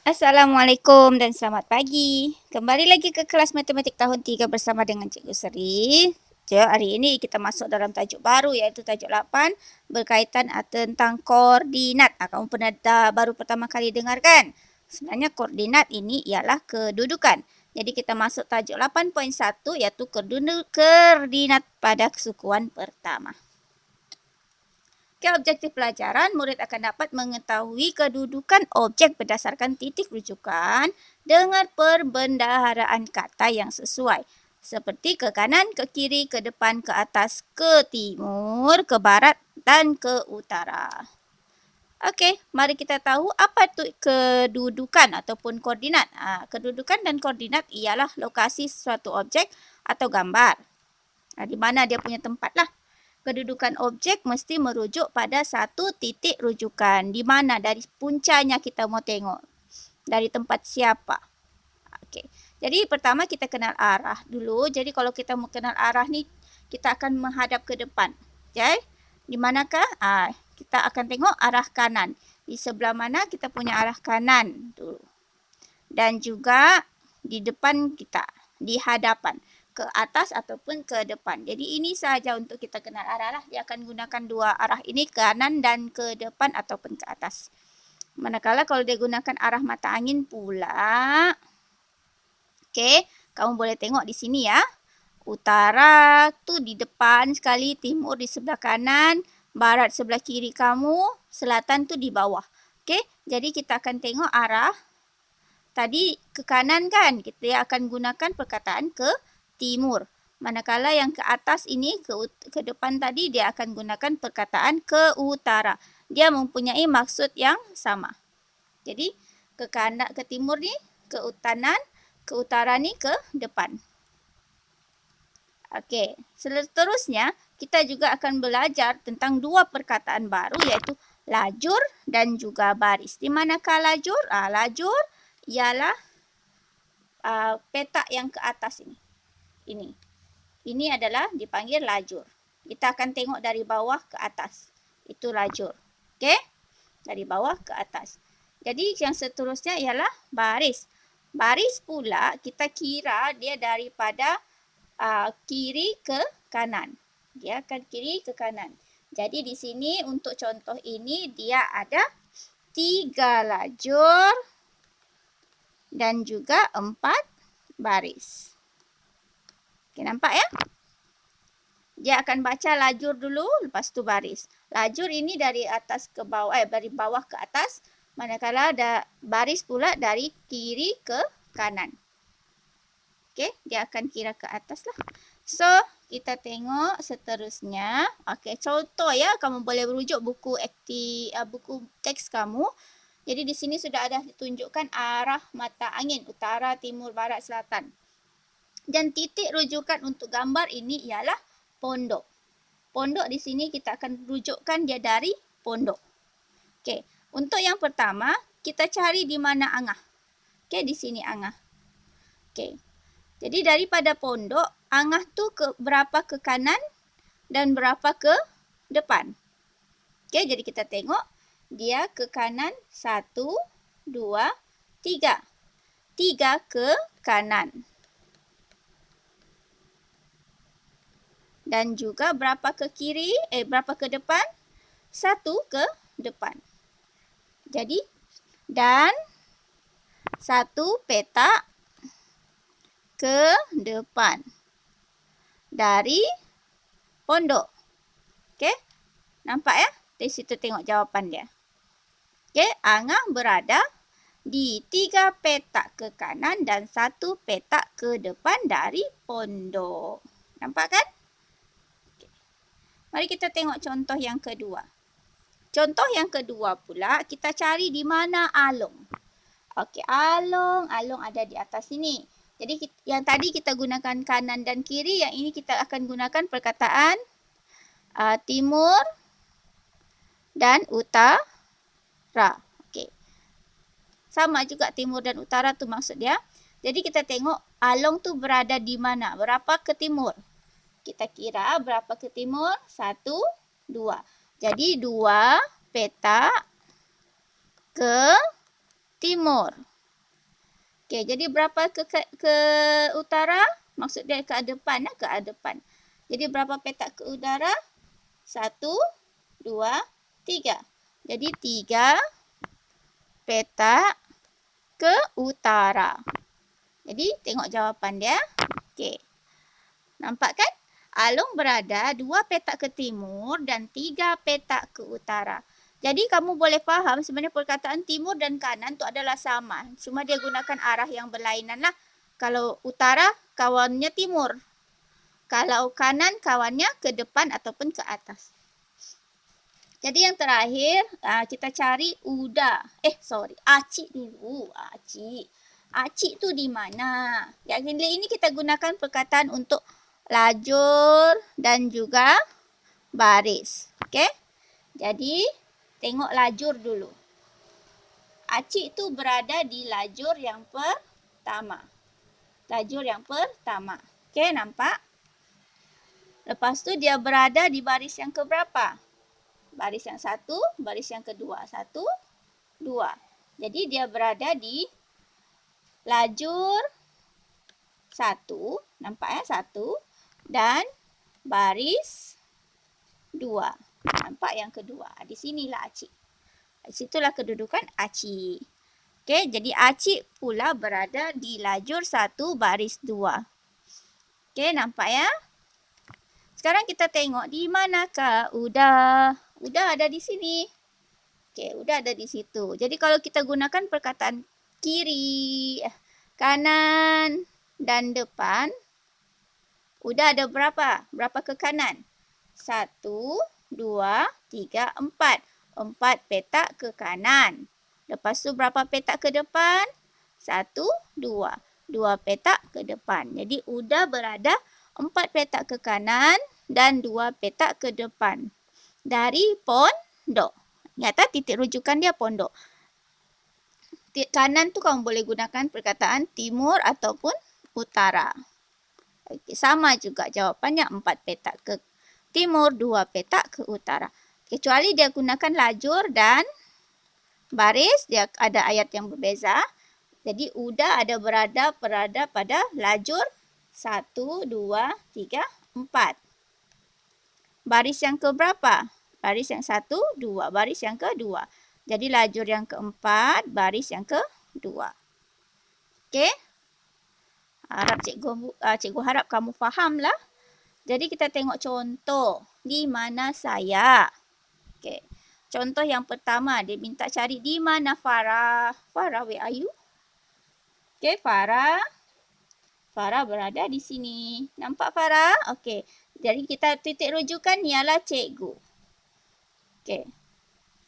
Assalamualaikum dan selamat pagi. Kembali lagi ke kelas matematik tahun 3 bersama dengan Cikgu Seri. Hari ini kita masuk dalam tajuk baru iaitu tajuk 8 berkaitan tentang koordinat. Kamu baru pertama kali dengar kan? Sebenarnya koordinat ini ialah kedudukan. Jadi kita masuk tajuk 8.1 iaitu koordinat pada kesukuan pertama. Objektif pelajaran, murid akan dapat mengetahui kedudukan objek berdasarkan titik rujukan dengan perbendaharaan kata yang sesuai. Seperti ke kanan, ke kiri, ke depan, ke atas, ke timur, ke barat dan ke utara. Okey, mari kita tahu apa itu kedudukan ataupun koordinat. Kedudukan dan koordinat ialah lokasi suatu objek atau gambar. Di mana dia punya tempat lah. Kedudukan objek mesti merujuk pada satu titik rujukan. Di mana dari puncanya kita mau tengok. Dari tempat siapa. Okey. Jadi pertama kita kenal arah dulu. Jadi kalau kita mau kenal arah ni, kita akan menghadap ke depan. Okay? Di manakah? Kita akan tengok arah kanan. Di sebelah mana kita punya arah kanan dulu. Dan juga di depan kita. Di hadapan. Ke atas ataupun ke depan. Jadi ini sahaja untuk kita kenal arah lah. Dia akan gunakan dua arah ini, kanan dan ke depan ataupun ke atas. Manakala kalau dia gunakan arah mata angin pula. Okey, kamu boleh tengok di sini ya. Utara tu di depan sekali, timur di sebelah kanan, barat sebelah kiri kamu, selatan tu di bawah. Okey, jadi kita akan tengok arah. Tadi ke kanan kan, kita akan gunakan perkataan ke timur. Manakala yang ke atas ini, ke depan tadi, dia akan gunakan perkataan ke utara. Dia mempunyai maksud yang sama. Jadi, ke kanan, ke timur ni, ke kanan, ke utara ni, ke depan. Okey, seterusnya, kita juga akan belajar tentang dua perkataan baru, iaitu lajur dan juga baris. Di manakah lajur? Lajur ialah petak yang ke atas ini. Ini adalah dipanggil lajur. Kita akan tengok dari bawah ke atas. Itu lajur. Okey? Dari bawah ke atas. Jadi yang seterusnya ialah baris. Baris pula kita kira dia daripada kiri ke kanan. Dia akan kiri ke kanan. Jadi di sini untuk contoh ini dia ada 3 lajur dan juga 4 baris. Okay, nampak ya? Dia akan baca lajur dulu, lepas tu baris. Lajur ini dari atas ke bawah, dari bawah ke atas. Manakala ada baris pula dari kiri ke kanan. Okey, dia akan kira ke atas lah. So, kita tengok seterusnya. Okey, contoh ya, kamu boleh merujuk buku teks kamu. Jadi di sini sudah ada ditunjukkan arah mata angin, utara, timur, barat, selatan. Dan titik rujukan untuk gambar ini ialah pondok. Pondok di sini kita akan rujukkan dia dari pondok. Okey, untuk yang pertama, kita cari di mana angah. Okey, di sini angah. Okey. Jadi daripada pondok, angah tu berapa ke kanan dan berapa ke depan. Okey, jadi kita tengok dia ke kanan 1, 2, 3. 3 ke kanan. Dan juga berapa ke kiri, berapa ke depan? 1 ke depan. Jadi, dan 1 petak ke depan. Dari pondok. Okey? Nampak ya? Di situ tengok jawapan dia. Okey, angah berada di 3 petak ke kanan dan 1 petak ke depan dari pondok. Nampak kan? Mari kita tengok contoh yang kedua. Contoh yang kedua pula, kita cari di mana alung. Okey, alung ada di atas sini. Jadi yang tadi kita gunakan kanan dan kiri, yang ini kita akan gunakan perkataan timur dan utara. Okey. Sama juga timur dan utara tu maksud dia. Jadi kita tengok alung tu berada di mana? Berapa ke timur? Kita kira berapa ke timur? 1, 2. Jadi 2 petak ke timur. Okey, jadi berapa ke utara? Maksud dia ke depan, ke depan. Jadi berapa petak ke utara? 1, 2, 3. Jadi 3 petak ke utara. Jadi tengok jawapan dia. Okey. Nampak kan? Along berada 2 petak ke timur dan 3 petak ke utara. Jadi kamu boleh faham sebenarnya perkataan timur dan kanan tu adalah sama. Cuma dia gunakan arah yang berlainan lah. Kalau utara, kawannya timur. Kalau kanan, kawannya ke depan ataupun ke atas. Jadi yang terakhir, kita cari acik dulu. Acik tu di mana? Yang ini kita gunakan perkataan untuk lajur dan juga baris. Okey? Jadi, tengok lajur dulu. Acik tu berada di lajur yang pertama. Lajur yang pertama. Okey, nampak? Lepas tu dia berada di baris yang keberapa? Baris yang 1, baris yang kedua. 1, 2. Jadi dia berada di lajur 1, nampak ya? 1 dan baris 2. Nampak yang kedua. Di sinilah acik. Situlah kedudukan acik. Okey, jadi acik pula berada di lajur 1 baris 2. Okey, nampak ya? Sekarang kita tengok di manakah Uda. Uda ada di sini. Okey, Uda ada di situ. Jadi kalau kita gunakan perkataan kiri, kanan dan depan, Uda ada berapa? Berapa ke kanan? 1, 2, 3, 4. 4 petak ke kanan. Lepas tu berapa petak ke depan? 1, 2. 2 petak ke depan. Jadi Uda berada 4 petak ke kanan dan 2 petak ke depan. Dari pondok. Ingat tak titik rujukan dia pondok. Kanan tu kamu boleh gunakan perkataan timur ataupun utara. Okay, sama juga jawapannya 4 petak ke timur, 2 petak ke utara. Kecuali dia gunakan lajur dan baris, dia ada ayat yang berbeza. Jadi Uda ada berada pada lajur 1, 2, 3, 4. Baris yang keberapa? Baris yang 1, 2. Baris yang kedua. Jadi lajur yang keempat, baris yang kedua. Okey? Cikgu harap kamu faham lah. Jadi kita tengok contoh. Di mana saya? Okey. Contoh yang pertama, dia minta cari di mana Farah. Farah, where are you? Okey, Farah. Farah berada di sini. Nampak Farah? Okey. Jadi kita titik rujukan ialah cikgu. Okey.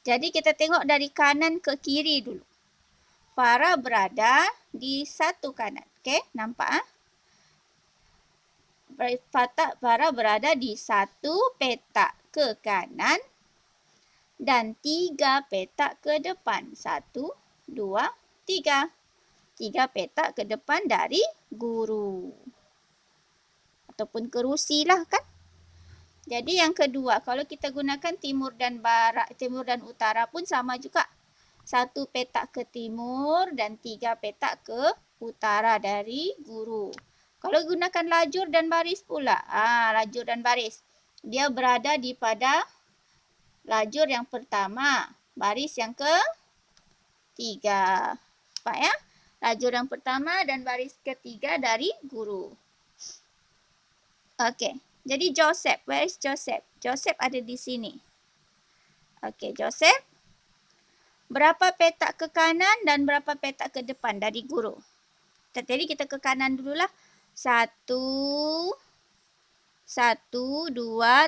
Jadi kita tengok dari kanan ke kiri dulu. Farah berada di satu kanan. Okey, nampak? Farah berada di 1 petak ke kanan dan 3 petak ke depan. 1, 2, 3. 3 petak ke depan dari guru. Ataupun kerusi lah kan. Jadi yang kedua, kalau kita gunakan timur dan barat, timur dan utara pun sama juga. 1 petak ke timur dan 3 petak ke utara dari guru. Kalau gunakan lajur dan baris pula. Lajur dan baris. Dia berada di pada lajur yang pertama. Baris yang ketiga. Nampak ya? Lajur yang pertama dan baris ketiga dari guru. Okey. Jadi Joseph. Where is Joseph? Joseph ada di sini. Okey, Joseph. Berapa petak ke kanan dan berapa petak ke depan dari guru? Jadi kita ke kanan dululah. 1, 2,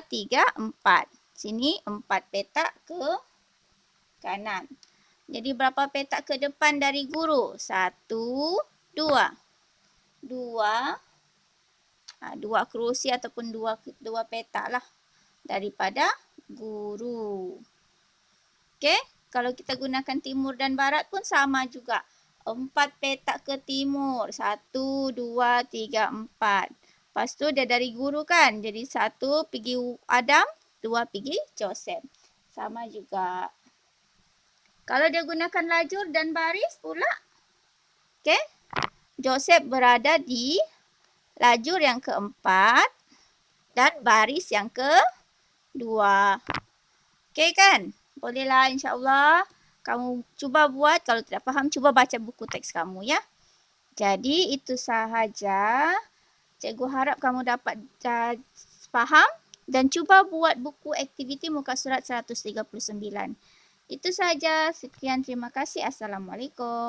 3, 4. Sini 4 petak ke kanan. Jadi berapa petak ke depan dari guru? 1, 2. 2 kerusi ataupun 2 petak lah daripada guru. Okey, kalau kita gunakan timur dan barat pun sama juga. 4 petak ke timur. 1, 2, 3, 4. Lepas tu dia dari guru kan. Jadi 1 pergi Adam, 2 pergi Joseph. Sama juga. Kalau dia gunakan lajur dan baris pula. Okey. Joseph berada di lajur yang keempat dan baris yang kedua. Okey kan? Bolehlah insya-Allah. Kamu cuba buat. Kalau tidak faham, cuba baca buku teks kamu ya. Jadi itu sahaja. Cikgu harap kamu dapat faham dan cuba buat buku aktiviti muka surat 139. Itu sahaja. Sekian, terima kasih. Assalamualaikum.